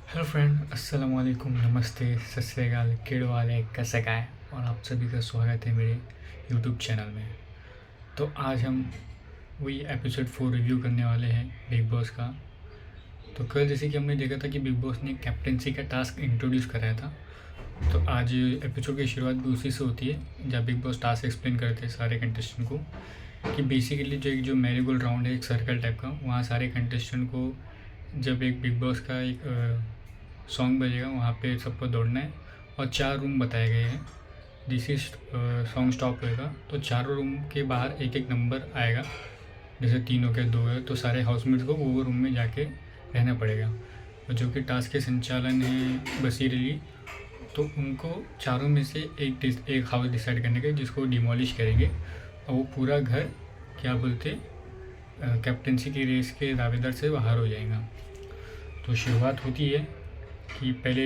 Hello friend, अस्सलाम वालेकुम, नमस्ते, सत श्री अकाल, केड़ो वाले कैसे का है। और आप सभी का स्वागत है मेरे यूट्यूब चैनल में। तो आज हम वही एपिसोड 4 रिव्यू करने वाले हैं बिग बॉस का। तो कल जैसे कि हमने देखा था कि बिग बॉस ने कैप्टेंसी का टास्क इंट्रोड्यूस कराया था, तो आज एपिसोड की शुरुआत भी उसी से होती है जब बिग बॉस टास्क एक्सप्लेन करते हैं सारे कंटेस्टेंट को कि बेसिकली जो मैरीगोल्ड राउंड है, एक सर्कल टाइप का, वहाँ सारे कंटेस्टेंट को जब एक बिग बॉस का एक सॉन्ग बजेगा वहाँ पे सबको दौड़ना है। और 4 रूम बताए गए हैं। जैसे सॉन्ग स्टॉप होएगा तो चारों रूम के बाहर एक एक नंबर आएगा। जैसे 3 हो गया, 2 है, तो सारे हाउसमेट को वो रूम में जाके रहना पड़ेगा। और जो कि टास्क के संचालन है बसीर अली, तो उनको चारों में से एक हाउस डिसाइड करने का जिसको डिमोलिश करेंगे और वो पूरा घर क्या बोलते कैप्टेंसी की रेस के दावेदार से बाहर हो जाएगा। तो शुरुआत होती है कि पहले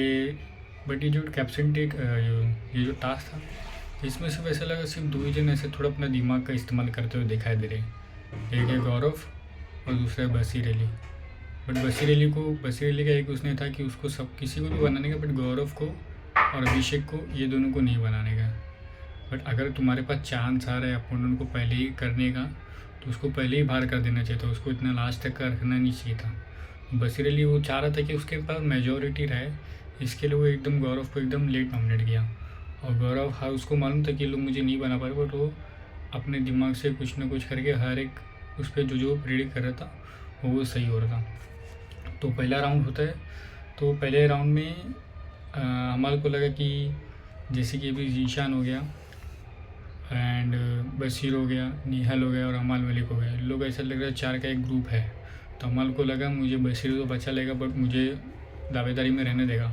बट ये जो कैप्शन ये जो टास्क था, इसमें सिर्फ ऐसा लगा सिर्फ 2 ही जन ऐसे थोड़ा अपना दिमाग का इस्तेमाल करते हुए दिखाई दे रहे हैं। एक है गौरव और दूसरा है बसीर अली। बट बसीर अली का एक उसने था कि उसको सब किसी को भी बनाने का, बट गौरव को और अभिषेक को, ये दोनों को नहीं बनाने का। बट अगर तुम्हारे पास चांस आ रहा है अपोनेंट को पहले ही करने का, तो उसको पहले ही बाहर कर देना चाहिए था, उसको इतना लास्ट तक का रखना नहीं चाहिए था। बसीर अली वो चाह रहा था कि उसके पास मेजोरिटी रहे, इसके लिए वो एकदम गौरव को एकदम लेट नॉमिनेट किया। और गौरव, हाँ, उसको मालूम था कि लोग मुझे नहीं बना पाए, बट वो अपने दिमाग से कुछ ना कुछ करके हर एक उस पर जो प्रेडिक्ट कर रहा था वो सही हो रहा था। तो पहला राउंड होता है। तो पहले राउंड में हमारे को लगा कि जैसे कि अभी जीशान हो गया एंड बशीर हो गया, निहल हो गया और अमाल मलिक हो गया, लोग ऐसा लग रहा है 4 का एक ग्रुप है। तो अमाल को लगा मुझे बशीर तो बचा लेगा बट मुझे दावेदारी में रहने देगा।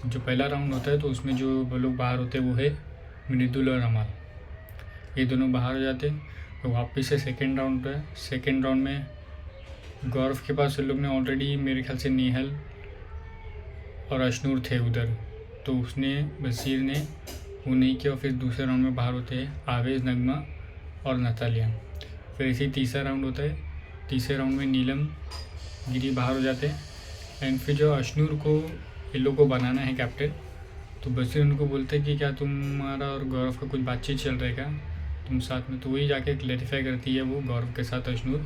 जो पहला राउंड होता है तो उसमें जो वो लोग बाहर होते हैं वो है मृदुल और अमाल, ये दोनों बाहर हो जाते। तो वापस से सेकेंड राउंड है। सेकेंड राउंड में गौरव के पास उन लोग ने ऑलरेडी मेरे ख्याल से निहल और अशनूर थे उधर, तो उसने बशीर ने वो नहीं किया। फिर दूसरे राउंड में बाहर होते हैं आवेज़, नगमा और नतालिया। फिर ऐसे ही तीसरा राउंड होता है। तीसरे राउंड में नीलम, गिरी बाहर हो जाते हैं। एंड फिर जो अशनूर को इन लोग को बनाना है कैप्टन, तो बशीर उनको बोलते हैं कि क्या तुम्हारा और गौरव का कुछ बातचीत चल रहा है क्या, तुम साथ में। तो वही जाके क्लैरिफाई करती है वो गौरव के साथ अशनूर,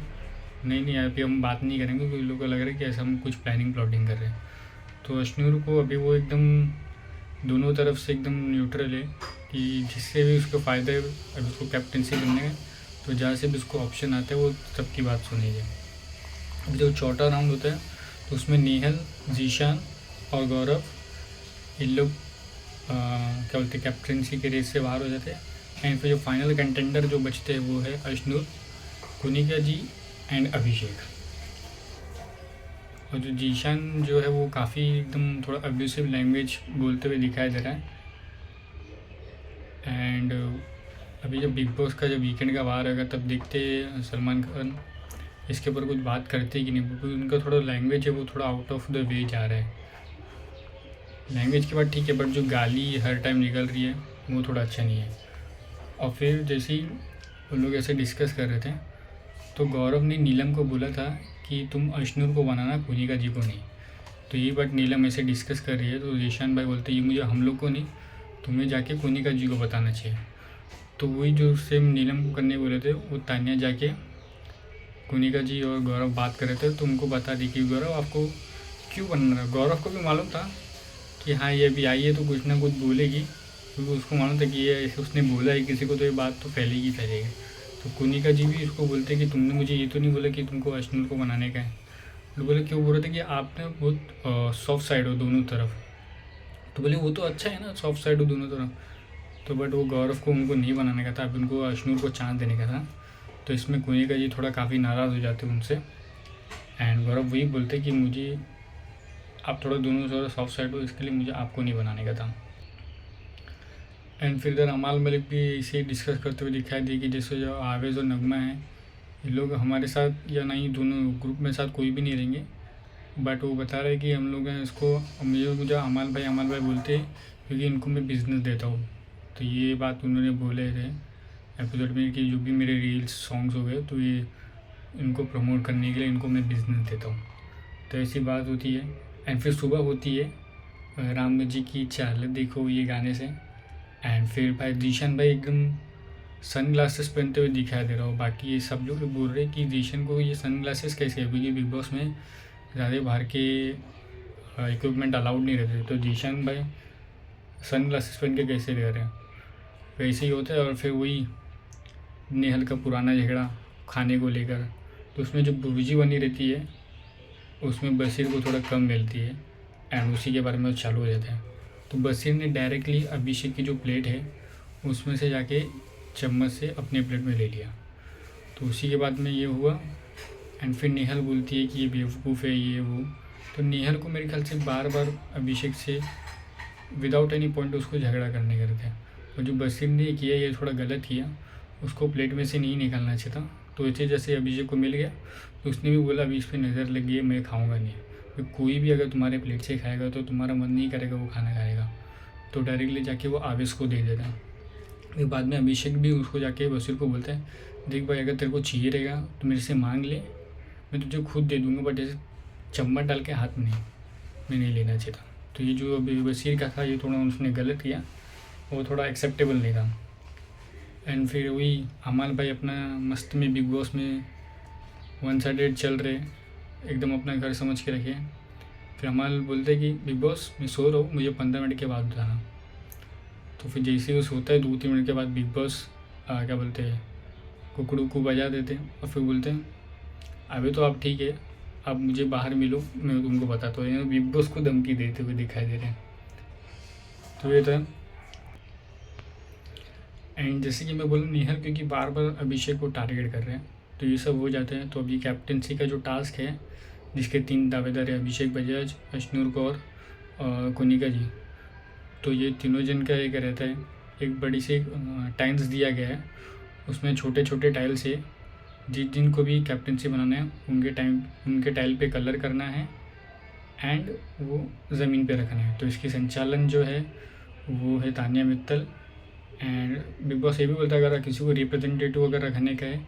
नहीं अभी हम बात नहीं करेंगे क्योंकि इन लोग को लग रहा है कि ऐसा हम कुछ प्लानिंग कर रहे हैं। तो अशनूर को अभी वो एकदम दोनों तरफ से एकदम न्यूट्रल है कि जिससे भी उसको फ़ायदा है अभी उसको कैप्टनसी बनने का, तो जहाँ से भी उसको ऑप्शन आता है वो सबकी बात सुनेगी। अभी जो चौथा राउंड होता है तो उसमें नेहल, जीशान और गौरव इन लोग क्या बोलते हैं कैप्टनसी के रेस से बाहर हो जाते हैं। एंड फिर जो फाइनल कंटेंडर जो बचते हैं वो है अशनूर, कुनिका जी एंड अभिषेक। और जो जीशान जो है वो काफ़ी एकदम थोड़ा अब्यूसिव लैंग्वेज बोलते हुए दिखाई दे रहा है। एंड अभी जब बिग बॉस का जब वीकेंड का बाहर आएगा तब देखते सलमान खान इसके ऊपर कुछ बात करते कि नहीं, क्योंकि उनका थोड़ा लैंग्वेज है वो थोड़ा आउट ऑफ द वे जा रहा है। लैंग्वेज की बात ठीक है, बट जो गाली हर टाइम निकल रही है वो थोड़ा अच्छा नहीं है। और फिर जैसे ही उन लोग ऐसे डिस्कस कर रहे थे तो गौरव ने नीलम को बोला था कि तुम अशनूर को बनाना, कुनिका जी को नहीं। तो ये बात नीलम ऐसे डिस्कस कर रही है तो जीशान भाई बोलते ये मुझे हम लोग को नहीं, तुम्हें जाके कुनिका जी को बताना चाहिए। तो वही जो सेम नीलम को करने बोले थे वो तानिया जाके कुनिका जी और गौरव बात कर रहे थे तो उनको बता दी कि गौरव आपको क्यों बनना रहा। गौरव को भी मालूम था कि हाँ ये अभी आई है तो कुछ ना कुछ बोलेगी, क्योंकि उसको मालूम था कि ये उसने बोला है किसी को तो ये बात तो फैलेगी। तो कुनिका जी भी उसको बोलते कि तुमने मुझे ये तो नहीं बोला कि तुमको अशनूर को बनाने का है। तो बोले क्यों, बोल रहे थे कि आपने बहुत सॉफ्ट साइड हो दोनों तरफ। तो बोले वो तो अच्छा है ना, सॉफ्ट साइड हो दोनों तरफ। तो बट वो गौरव को उनको नहीं बनाने का था, अब उनको अशनूर को चांस देने का था। तो इसमें कुनिका जी थोड़ा काफ़ी नाराज़ हो जाते उनसे। एंड गौरव वही बोलते कि मुझे आप थोड़ा दोनों थोड़ा सॉफ्ट साइड हो, इसके लिए मुझे आपको नहीं बनाने का था। एंड फिर इधर अमाल मलिक भी इसे डिस्कस करते हुए दिखाई दी कि जैसे जो आवेज़ और नगमा है ये लोग हमारे साथ या नहीं, दोनों ग्रुप में साथ कोई भी नहीं रहेंगे। बट वो बता रहे कि हम लोग हैं इसको, मुझे अमाल भाई बोलते हैं क्योंकि इनको मैं बिज़नेस देता हूँ। तो ये बात उन्होंने बोले थे एपिसोड में कि जो भी मेरे रील्स सॉन्ग्स हो गए तो ये इनको प्रमोट करने के लिए इनको मैं बिज़नेस देता हूँ। तो ऐसी बात होती है। एंड फिर सुबह होती है, राम जी की चाल देखो ये गाने से। एंड फिर भाई जीशन भाई एकदम सन ग्लासेस पहनते हुए दिखाई दे रहा हो। बाकी ये सब लोग बोल रहे कि जीशन को ये सन ग्लासेस कैसे है, क्योंकि बिग बॉस में ज़्यादा बाहर के इक्विपमेंट अलाउड नहीं रहते, तो जीशन भाई सन ग्लासेस पहन के कैसे रह रहे हैं, वैसे ही होता है। और फिर वही नेहल का पुराना झगड़ा खाने को लेकर, तो उसमें जो भुर्जी बनी रहती है उसमें बशीर को थोड़ा कम मिलती है एंड उसी के बारे में वो चालू हो जाता है। तो बशीर ने डायरेक्टली अभिषेक की जो प्लेट है उसमें से जाके चम्मच से अपने प्लेट में ले लिया। तो उसी के बाद में ये हुआ एंड फिर नेहल बोलती है कि ये बेवकूफ़ है ये वो। तो नेहल को मेरे ख्याल से बार बार अभिषेक से विदाउट एनी पॉइंट उसको झगड़ा करने करते हैं। और जो बशीर ने किया ये थोड़ा गलत किया, उसको प्लेट में से नहीं निकालना चाहिए था। तो ऐसे जैसे अभिषेक को मिल गया तो उसने भी बोला अभी इस पर नज़र लग गई है, मैं खाऊंगा नहीं। तो कोई भी अगर तुम्हारे प्लेट से खाएगा तो तुम्हारा मन नहीं करेगा वो खाना खाएगा, तो डायरेक्टली जाके वो आवेश को दे देता है। फिर बाद में अभिषेक भी उसको जाके बशीर को बोलता है, देख भाई अगर तेरे को चाहिए रहेगा तो मेरे से मांग ले, मैं तुझे खुद दे दूँगा, बट ऐसे चम्मच डाल के हाथ में मैं नहीं लेना चाहिए था। तो ये जो अभी बशीर का था ये थोड़ा उसने गलत किया, वो थोड़ा एक्सेप्टेबल नहीं था। एंड फिर वही अमाल भाई अपना मस्त में बिग बॉस में वन साइडेड चल रहे, एकदम अपना घर समझ के रखे। फिर अमाल बोलते कि बिग बॉस मैं सो रहा हूँ, मुझे 15 मिनट के बाद बताना। तो फिर जैसे ही वो सोता है 2-3 मिनट के बाद बिग बॉस क्या बोलते हैं कुकड़ू को बजा देते हैं और फिर बोलते हैं अभी तो आप ठीक है, आप मुझे बाहर मिलो मैं तुमको बताता हूँ। बिग बॉस को धमकी देते हुए दिखाई दे रहे हैं। तो ये था। एंड जैसे कि मैं बोलूँ नेहल क्योंकि बार बार अभिषेक को टारगेट कर रहे हैं तो ये सब हो जाते हैं। तो अभी कैप्टनसी का जो टास्क है जिसके 3 दावेदार है, अभिषेक बजाज, अश्नूर कौर और कोनिका जी, तो ये तीनों जन का एक रहता है, एक बड़ी सी टाइल्स दिया गया है, उसमें छोटे छोटे टाइल से जिनको भी कैप्टनसी बनाना है उनके टाइल पे कलर करना है एंड वो ज़मीन पे रखना है। तो इसकी संचालन जो है वो है Tania Mittal. And big boss ये भी बोलता है अगर किसी को रिप्रेजेंटेटिव अगर रखने का है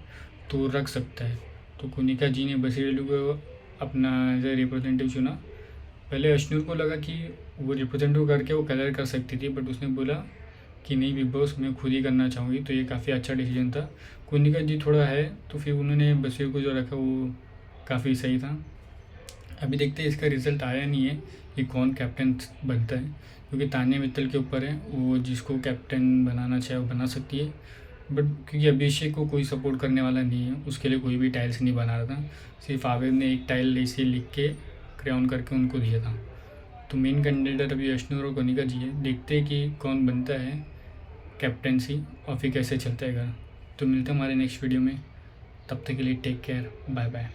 तो रख सकता है। तो कोनिका जी ने बसीरेलू को अपना एज ए रिप्रेजेंटेटिव चुना। पहले अश्नूर को लगा कि वो रिप्रेजेंटेटिव करके वो कलर कर सकती थी, बट उसने बोला कि नहीं बिग बॉस मैं खुद ही करना चाहूँगी। तो ये काफ़ी अच्छा डिसीजन था। कोनिका जी थोड़ा है तो फिर उन्होंने बसीर को जो रखा वो काफ़ी सही था। अभी देखते हैं, इसका रिज़ल्ट आया नहीं है कि कौन कैप्टन बनता है, क्योंकि तानिया मित्तल के ऊपर है, वो जिसको कैप्टन बनाना चाहे वो बना सकती है। बट क्योंकि अभिषेक को कोई सपोर्ट करने वाला नहीं है, उसके लिए कोई भी टाइल्स नहीं बना रहा था, सिर्फ आवेद ने एक टाइल ऐसे लिख के क्राउन करके उनको दिया था। तो मेन कैंडिडेट अभी अश्नूर और कोनिका जी है। देखते हैं कि कौन बनता है कैप्टनसी और फिर कैसे चलता है घर। तो मिलते हैं हमारे नेक्स्ट वीडियो में, तब तक के लिए टेक केयर, बाय बाय।